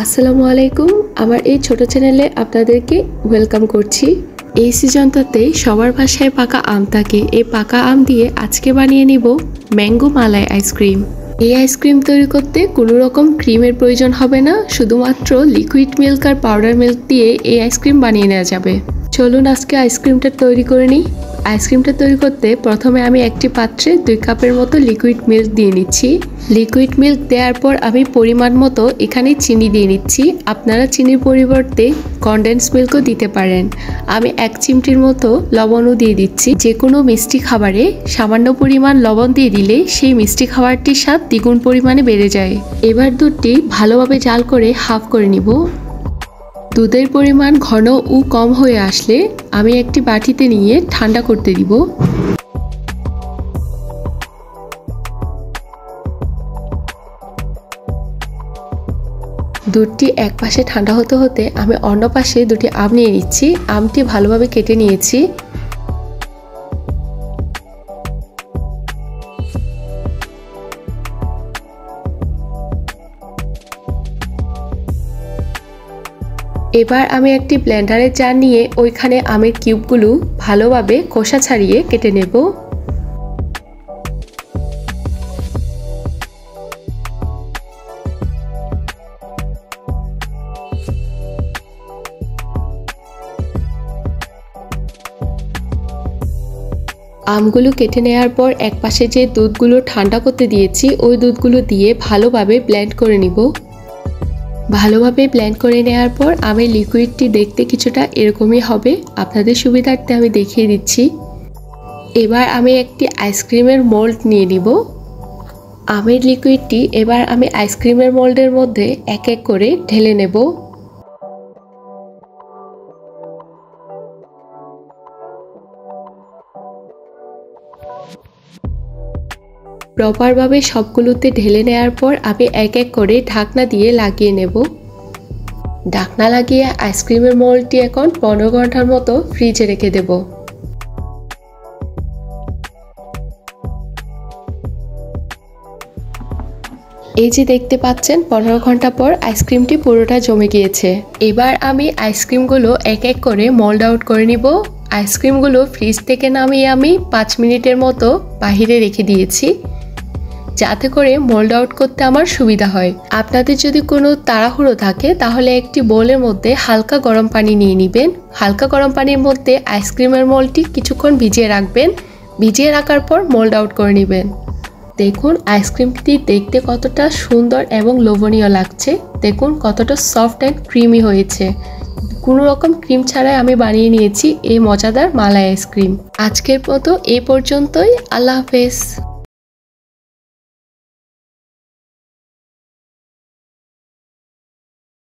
আসসালামু আলাইকুম। আমার এই ছোট চ্যানেলে আপনাদেরকে ওয়েলকাম করছি। এই সিজনটাতে সবার বাসায় পাকা আম থাকে। এই পাকা আম দিয়ে আজকে বানিয়ে নিব ম্যাঙ্গো মালাই আইসক্রিম। এই আইসক্রিম তৈরি করতে কোনো রকম ক্রিমের প্রয়োজন হবে না, শুধুমাত্র লিকুইড মিল্ক আর পাউডার মিল্ক দিয়ে এই আইসক্রিম বানিয়ে নেওয়া যাবে। চলুন আজকে আইসক্রিমটা তৈরি করে নিই। আইসক্রিমটা তৈরি করতে প্রথমে আমি একটি পাত্রে 2 কাপের মতো লিকুইড মিল্ক দিয়ে নিচ্ছি। লিকুইড মিল্ক দেওয়ার পর আমি পরিমাণ মতো এখানে চিনি দিয়ে নিচ্ছি। আপনারা চিনির পরিবর্তে কনডেন্স মিল্কও দিতে পারেন। আমি 1 চিমটির মতো লবণও দিয়ে দিচ্ছি। যে কোনো মিষ্টি খাবারে সামান্য পরিমাণ লবণ দিয়ে দিলে সেই মিষ্টি খাবারটির স্বাদ দ্বিগুণ পরিমাণে বেড়ে যায়। এবার দুধটি ভালোভাবে জাল করে হাফ করে নিব। দুধের পরিমাণ ঘন ও কম হয়ে আসলে আমি একটি বাটিতে নিয়ে ঠান্ডা করতে দিব। দুধটি এক পাশে ঠান্ডা হতে হতে আমি অন্য পাশে দুটি আম নিয়ে নিচ্ছি। আমটি ভালোভাবে কেটে নিয়েছি। এবার আমি একটি ব্লেন্ডারের জার নিয়ে ওইখানে আমের কিউবগুলো ভালোভাবে খোসা ছাড়িয়ে কেটে নেব। আমগুলো কেটে নেওয়ার পর এক পাশে যে দুধগুলো ঠান্ডা করতে দিয়েছি ওই দুধগুলো দিয়ে ভালোভাবে ব্লেন্ড করে নিব। ভালোভাবে ব্লেন্ড করে নেওয়ার পর আমের লিকুইডটি দেখতে কিছুটা এরকমই হবে। আপনাদের সুবিধার্থে আমি দেখিয়ে দিচ্ছি। এবার আমি একটি আইসক্রিমের মোল্ড নিয়ে নিব। আমের লিকুইডটি এবার আমি আইসক্রিমের মোল্ডের মধ্যে এক এক করে ঢেলে নেব। প্রপারভাবে সবগুলোতে ঢেলে নেওয়ার পর আমি এক এক করে ঢাকনা দিয়ে লাগিয়ে নেব। ঢাকনা লাগিয়ে আইসক্রিমের মোল্ডটি এখন 15 ঘন্টার মতো ফ্রিজে রেখে দেব। এই যে দেখতে পাচ্ছেন 15 ঘন্টা পর আইসক্রিমটি পুরোটা জমে গিয়েছে। এবার আমি আইসক্রিমগুলো এক এক করে মোল্ড আউট করে নিব। আইসক্রিমগুলো ফ্রিজ থেকে নামিয়ে আমি 5 মিনিটের মতো বাহিরে রেখে দিয়েছি, যাতে করে মোল্ড আউট করতে আমার সুবিধা হয়। আপনাদের যদি কোনো তাড়াহুড়ো থাকে তাহলে একটি বোলের মধ্যে হালকা গরম পানি নিয়ে নেবেন। হালকা গরম পানির মধ্যে আইসক্রিমের মোল্ডটি কিছুক্ষণ ভিজিয়ে রাখবেন। ভিজিয়ে রাখার পর মোল্ড আউট করে নেবেন। দেখুন আইসক্রিমটি দেখতে কতটা সুন্দর এবং লোভনীয় লাগছে। দেখুন কতটা সফট অ্যান্ড ক্রিমি হয়েছে। কোনো রকম ক্রিম ছাড়াই আমি বানিয়ে নিয়েছি এই মজাদার মালাই আইসক্রিম। আজকের মতো এই পর্যন্তই। আল্লাহ হাফেজ।